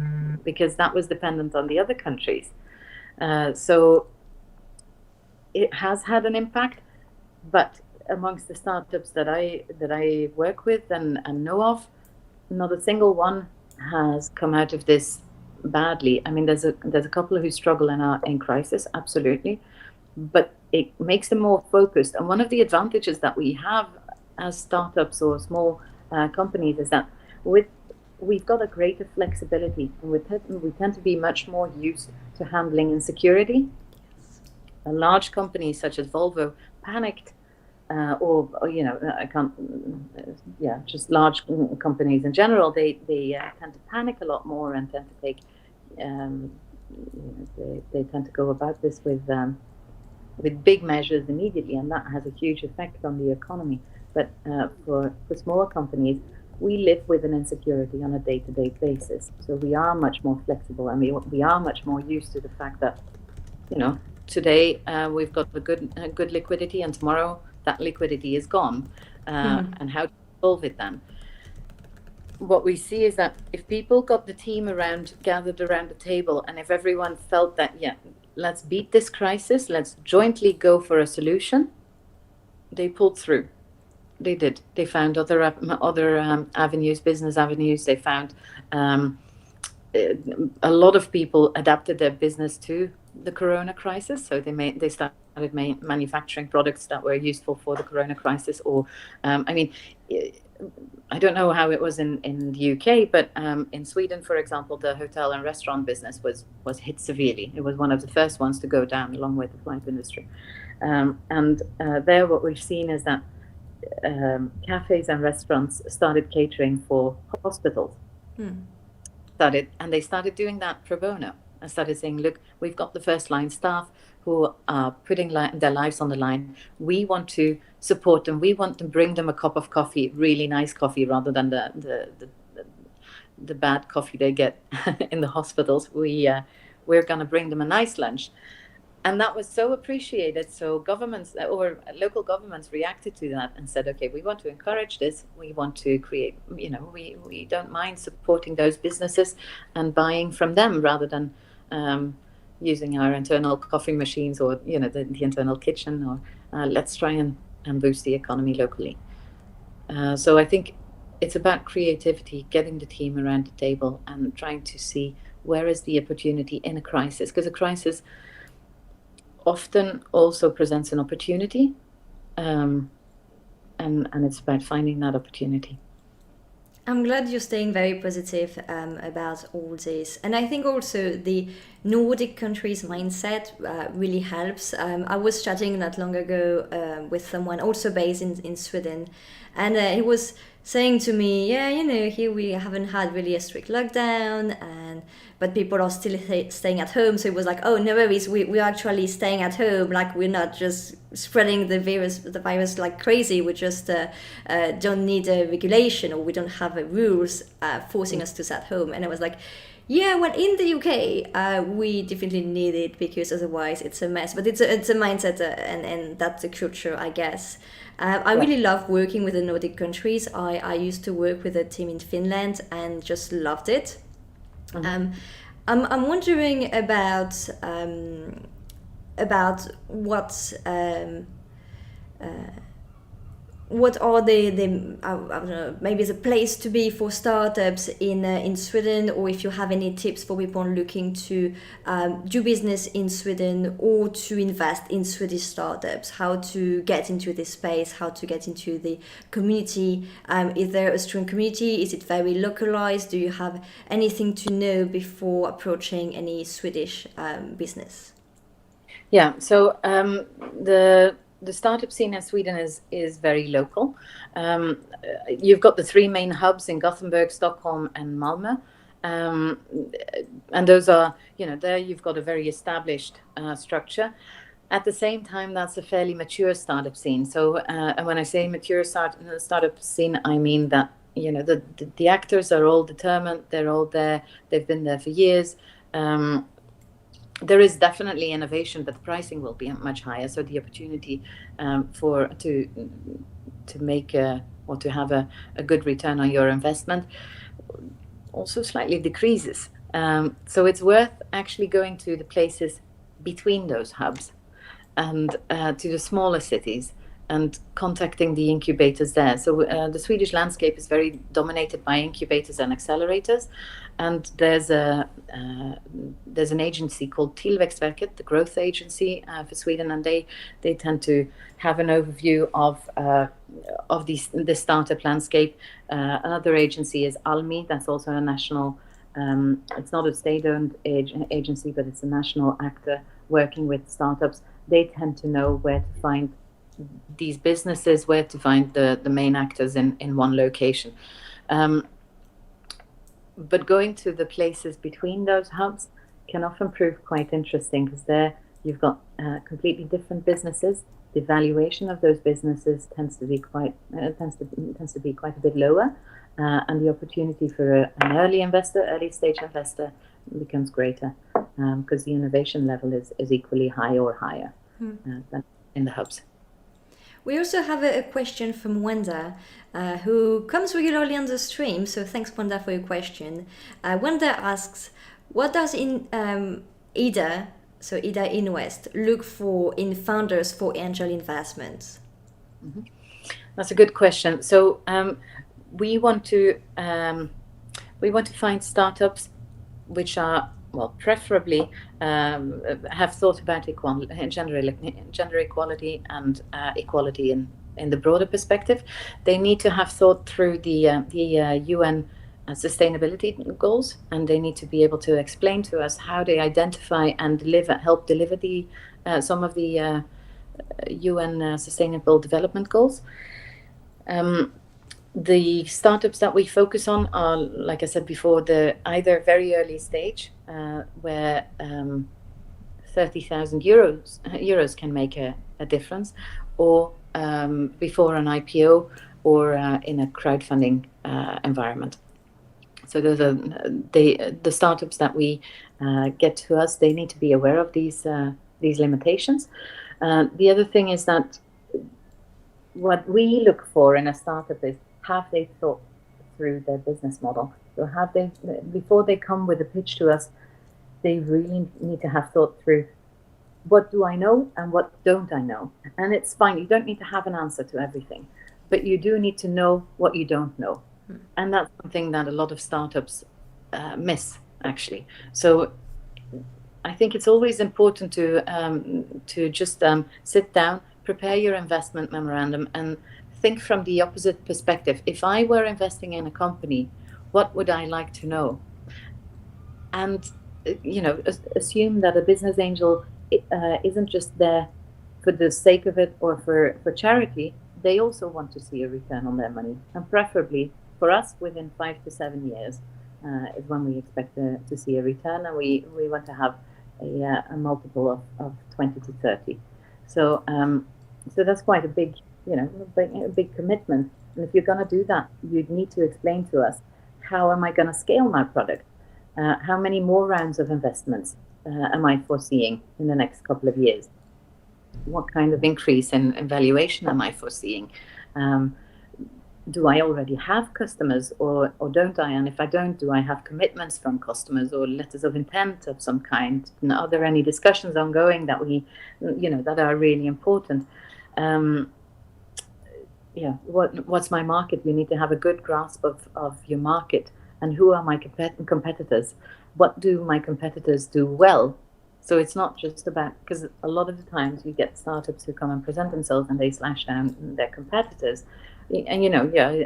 because that was dependent on the other countries. So it has had an impact, but amongst the startups that I work with and know of, not a single one has come out of this badly. There's a couple who struggle in crisis, absolutely, but it makes them more focused. And one of the advantages that we have as startups or small companies is that we've got a greater flexibility, and we tend to be much more used to handling insecurity. A large company such as Volvo panicked. Just large companies in general, they tend to panic a lot more and tend to take, they tend to go about this with big measures immediately, and that has a huge effect on the economy. But for smaller companies, we live with an insecurity on a day-to-day basis, so we are much more flexible, and we are much more used to the fact that, today we've got a good liquidity, and tomorrow that liquidity is gone, and how to solve it then. What we see is that if people got the team gathered around the table, and if everyone felt that, let's beat this crisis. Let's jointly go for a solution. They pulled through. They did. They found other avenues, business avenues. They found a lot of people adapted their business to the Corona crisis. So they started manufacturing products that were useful for the Corona crisis. Or, I mean, I don't know how it was in the UK, but in Sweden, for example, the hotel and restaurant business was hit severely. It was one of the first ones to go down, along with the flight industry. And there, what we've seen is that cafes and restaurants started catering for hospitals. They started doing that pro bono and started saying, look, we've got the first line staff who are putting their lives on the line. We want to support them. We want to bring them a cup of coffee, really nice coffee, rather than the bad coffee they get in the hospitals. We're going to bring them a nice lunch. And that was so appreciated. So governments or local governments reacted to that and said, okay, we want to encourage this. We want to create, we don't mind supporting those businesses and buying from them rather than using our internal coffee machines or, the internal kitchen, or let's try and boost the economy locally. So I think it's about creativity, getting the team around the table and trying to see where is the opportunity in a crisis, because a crisis often also presents an opportunity, and it's about finding that opportunity. I'm glad you're staying very positive about all this. And I think also the Nordic countries' mindset really helps. I was chatting not long ago with someone also based in Sweden, and he was saying to me, here we haven't had really a strict lockdown, but people are still staying at home. So it was like, oh, no worries, we're actually staying at home. Like, we're not just spreading the virus like crazy. We just don't need a regulation, or we don't have rules forcing us to stay at home. And I was like, yeah, well, in the UK, we definitely need it, because otherwise it's a mess. But it's a mindset, and that's a culture, I guess. I really love working with the Nordic countries. I used to work with a team in Finland and just loved it. I'm wondering about what are the I don't know, maybe the place to be for startups in Sweden, or if you have any tips for people looking to do business in Sweden or to invest in Swedish startups, how to get into this space, how to get into the community. Is there a strong community? Is it very localized? Do you have anything to know before approaching any Swedish business? Yeah, so the startup scene in Sweden is very local. You've got the three main hubs in Gothenburg, Stockholm, and Malmö. And those are, there you've got a very established structure. At the same time, that's a fairly mature startup scene. So, and when I say mature startup scene, I mean that, the actors are all determined, they're all there, they've been there for years. There is definitely innovation, but the pricing will be much higher. So the opportunity to make or to have a good return on your investment also slightly decreases. So it's worth actually going to the places between those hubs and to the smaller cities and contacting the incubators there. So the Swedish landscape is very dominated by incubators and accelerators. And there's an agency called Tillväxtverket, the growth agency for Sweden, and they tend to have an overview of the startup landscape. Another agency is Almi. That's also a national. It's not a state-owned agency, but it's a national actor working with startups. They tend to know where to find these businesses, where to find the main actors in one location. But going to the places between those hubs can often prove quite interesting, because there you've got completely different businesses. The valuation of those businesses tends to be quite a bit lower, and the opportunity for an early stage investor becomes greater, because the innovation level is equally high or higher than in the hubs. We also have a question from Wanda, who comes regularly on the stream. So thanks, Wanda, for your question. Wanda asks, what does IDA so either InWest, look for in founders for angel investments? Mm-hmm. That's a good question. So we want to find startups which are, well, preferably have thought about gender equality and equality in the broader perspective. They need to have thought through the UN sustainability goals, and they need to be able to explain to us how they identify and help deliver the some of the UN Sustainable Development Goals. The startups that we focus on are, like I said before, the either very early stage where 30,000 euros can make a difference, or before an IPO, or in a crowdfunding environment. So those are the startups that we get to us. They need to be aware of these limitations. The other thing is that what we look for in a startup is, have they thought through their business model? So have they, before they come with a pitch to us, they really need to have thought through, what do I know and what don't I know? And it's fine, you don't need to have an answer to everything, but you do need to know what you don't know. And that's something that a lot of startups miss, actually. So I think it's always important to just sit down, prepare your investment memorandum, and think from the opposite perspective. If I were investing in a company, what would I like to know? And assume that a business angel isn't just there for the sake of it or for charity. They also want to see a return on their money, and preferably for us within 5 to 7 years is when we expect to see a return, and we want to have a multiple of 20 to 30. So that's quite a big big commitment. And if you're going to do that, you'd need to explain to us, how am I going to scale my product? How many more rounds of investments am I foreseeing in the next couple of years? What kind of increase in valuation am I foreseeing? Do I already have customers or don't I? And if I don't, do I have commitments from customers or letters of intent of some kind? And are there any discussions ongoing that that are really important? What's my market? You need to have a good grasp of your market, and who are my competitors? What do my competitors do well? So it's not just about, because a lot of the times you get startups who come and present themselves and they slash down their competitors. And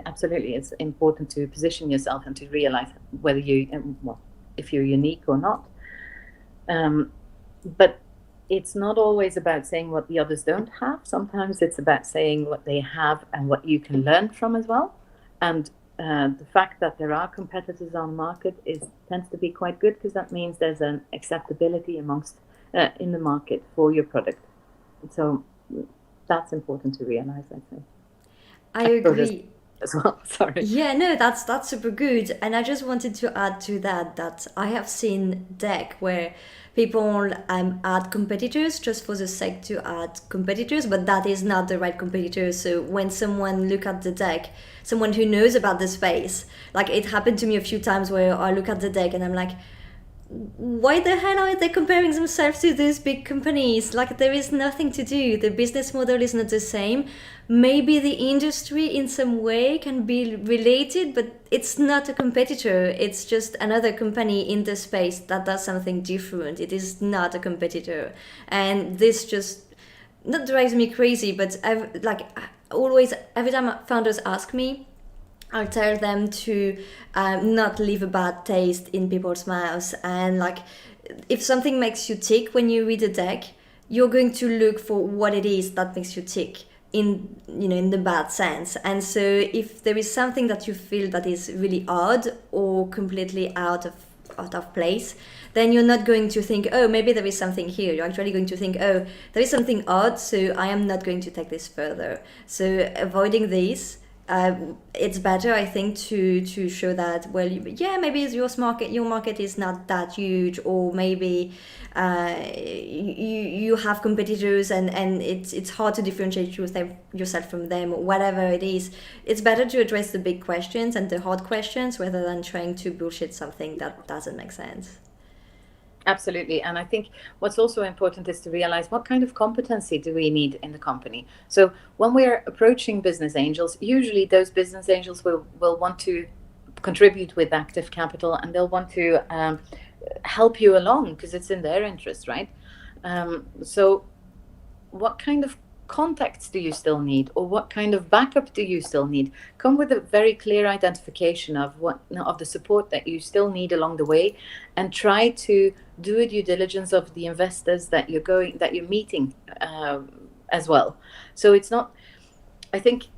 absolutely, it's important to position yourself and to realize whether if you're unique or not. But it's not always about saying what the others don't have. Sometimes it's about saying what they have and what you can learn from as well. And the fact that there are competitors on market tends to be quite good, because that means there's an acceptability amongst in the market for your product. So that's important to realize, I think. I agree as well. Sorry. Yeah, no, that's super good. And I just wanted to add to that I have seen deck where people add competitors just for the sake to add competitors, but that is not the right competitor. So when someone look at the deck, someone who knows about the space, like it happened to me a few times where I look at the deck and I'm like, why the hell are they comparing themselves to those big companies? Like, there is nothing to do. The business model is not the same. Maybe the industry in some way can be related, but it's not a competitor. It's just another company in the space that does something different. It is not a competitor. And this just not drives me crazy, but always, every time founders ask me, I'll tell them to not leave a bad taste in people's mouths. And like, if something makes you tick when you read a deck, you're going to look for what it is that makes you tick in the bad sense. And so if there is something that you feel that is really odd or completely out of place, then you're not going to think, oh, maybe there is something here. You're actually going to think, oh, there is something odd, so I am not going to take this further. So avoiding this, it's better, I think, to show that, well, yeah, maybe your market is not that huge, or maybe you have competitors and it's hard to differentiate yourself from them, or whatever it is. It's better to address the big questions and the hard questions rather than trying to bullshit something that doesn't make sense. Absolutely. And I think what's also important is to realize what kind of competency do we need in the company. So when we're approaching business angels, usually those business angels will want to contribute with active capital, and they'll want to help you along because it's in their interest, right? So what kind of contacts do you still need, or what kind of backup do you still need? Come with a very clear identification of what of the support that you still need along the way, and try to do a due diligence of the investors that you're meeting as well. So it's not, I think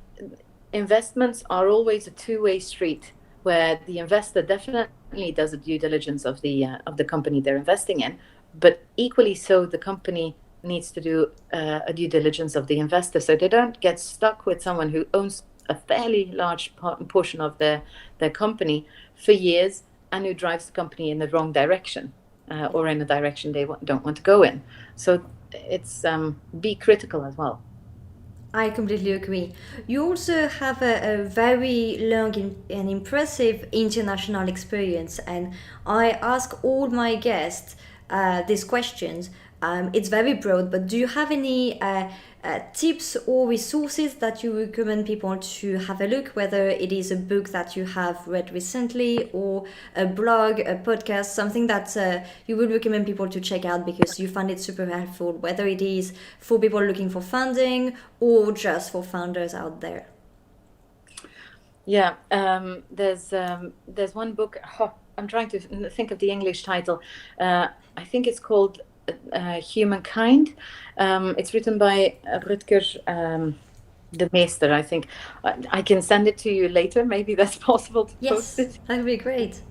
investments are always a two-way street, where the investor definitely does a due diligence of the company they're investing in, but equally so the company needs to do a due diligence of the investor, so they don't get stuck with someone who owns a fairly large portion of their company for years, and who drives the company in the wrong direction, or in a direction they don't want to go in. So it's be critical as well. I completely agree. You also have a very long and impressive international experience, and I ask all my guests these questions. It's very broad, but do you have any tips or resources that you recommend people to have a look, whether it is a book that you have read recently, or a blog, a podcast, something that you would recommend people to check out because you find it super helpful, whether it is for people looking for funding or just for founders out there? Yeah, there's one book. I'm trying to think of the English title. I think it's called Humankind. It's written by Rutger de Meester, I think. I can send it to you later. Maybe that's possible to post it. That would be great.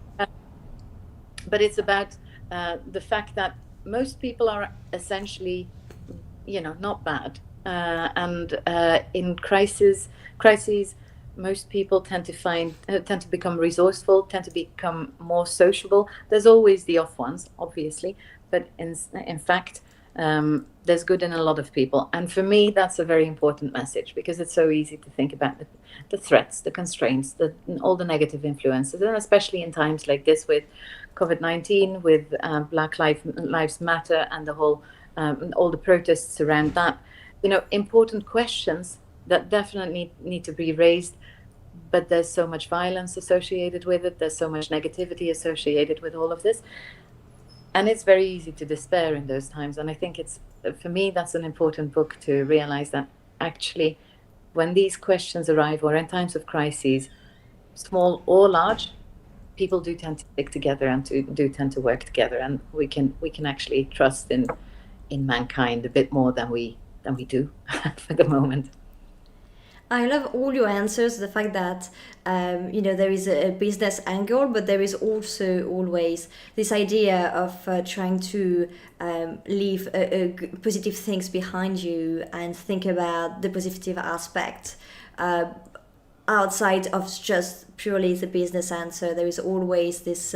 But it's about the fact that most people are essentially, not bad. And in crises, most people tend to become resourceful, tend to become more sociable. There's always the off ones, obviously, but in fact, there's good in a lot of people. And for me, that's a very important message, because it's so easy to think about the threats, the constraints, all the negative influences, and especially in times like this with COVID-19, with Black Lives Matter, and the whole all the protests around that. Important questions that definitely need to be raised, but there's so much violence associated with it. There's so much negativity associated with all of this. And it's very easy to despair in those times. And I think for me, that's an important book to realize that actually, when these questions arrive, or in times of crises, small or large, people do tend to stick together and do tend to work together. And we can actually trust in mankind a bit more than we do for the moment. I love all your answers. The fact that there is a business angle, but there is also always this idea of trying to leave positive things behind you and think about the positive aspect outside of just purely the business answer. There is always this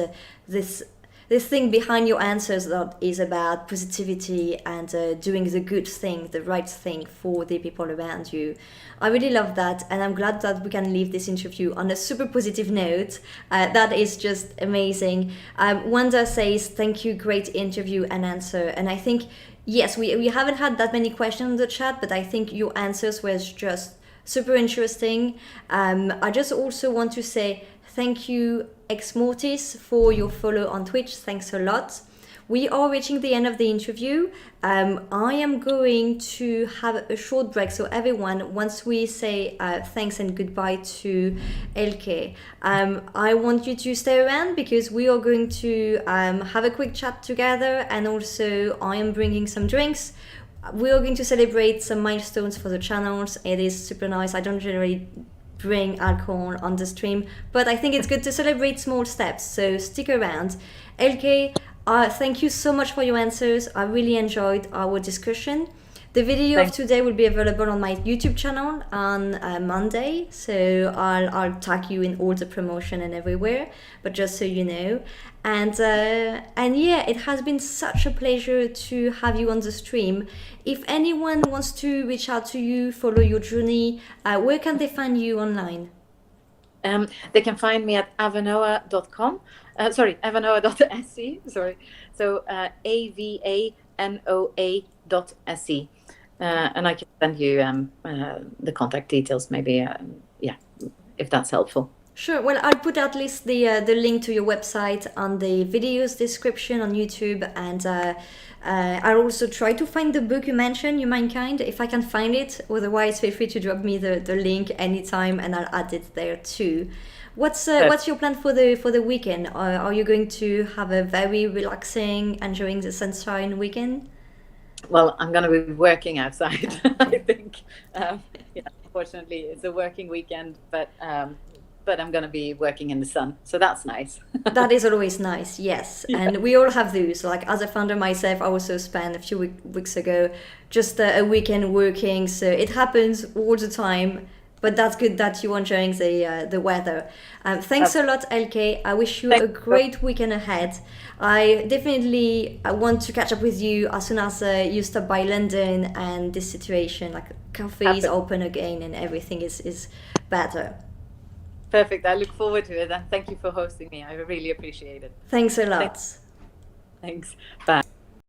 thing behind your answers that is about positivity and doing the good thing, the right thing for the people around you. I really love that, and I'm glad that we can leave this interview on a super positive note. That is just amazing. Wanda says, thank you, great interview and answer. And I think, yes, we haven't had that many questions in the chat, but I think your answers were just super interesting. I just also want to say thank you, Ex Mortis, for your follow on Twitch. Thanks a lot. We are reaching the end of the interview. I am going to have a short break. So everyone, once we say thanks and goodbye to Elke, I want you to stay around because we are going to have a quick chat together. And also I am bringing some drinks. We are going to celebrate some milestones for the channels. It is super nice. I don't generally bring alcohol on the stream, but I think it's good to celebrate small steps, so stick around. Elke, thank you so much for your answers. I really enjoyed our discussion. The video of today will be available on my YouTube channel on Monday, so I'll tag you in all the promotion and everywhere, but just so you know. And yeah, it has been such a pleasure to have you on the stream. If anyone wants to reach out to you, follow your journey, where can they find you online? They can find me at avanoa.com. Avanoa.se. Sorry. So avanoa.se. And I can send you the contact details, maybe, if that's helpful. Sure. Well, I'll put at least the link to your website on the video's description on YouTube, and I'll also try to find the book you mentioned, Humankind, if I can find it. Otherwise, feel free to drop me the link anytime, and I'll add it there too. What's your plan for the weekend? Are you going to have a very relaxing, enjoying the sunshine weekend? Well, I'm going to be working outside. I think. Unfortunately, it's a working weekend, but I'm going to be working in the sun, so that's nice. That is always nice, yes. Yeah. And we all have those. Like, as a founder myself, I also spent a few weeks ago just a weekend working, so it happens all the time. But that's good that you're enjoying the weather. Thanks a lot, Elke. I wish you a great weekend ahead. I definitely want to catch up with you as soon as you stop by London and this situation, like cafe is open again and everything is better. Perfect. I look forward to it. And thank you for hosting me. I really appreciate it. Thanks a lot. Thanks. Bye.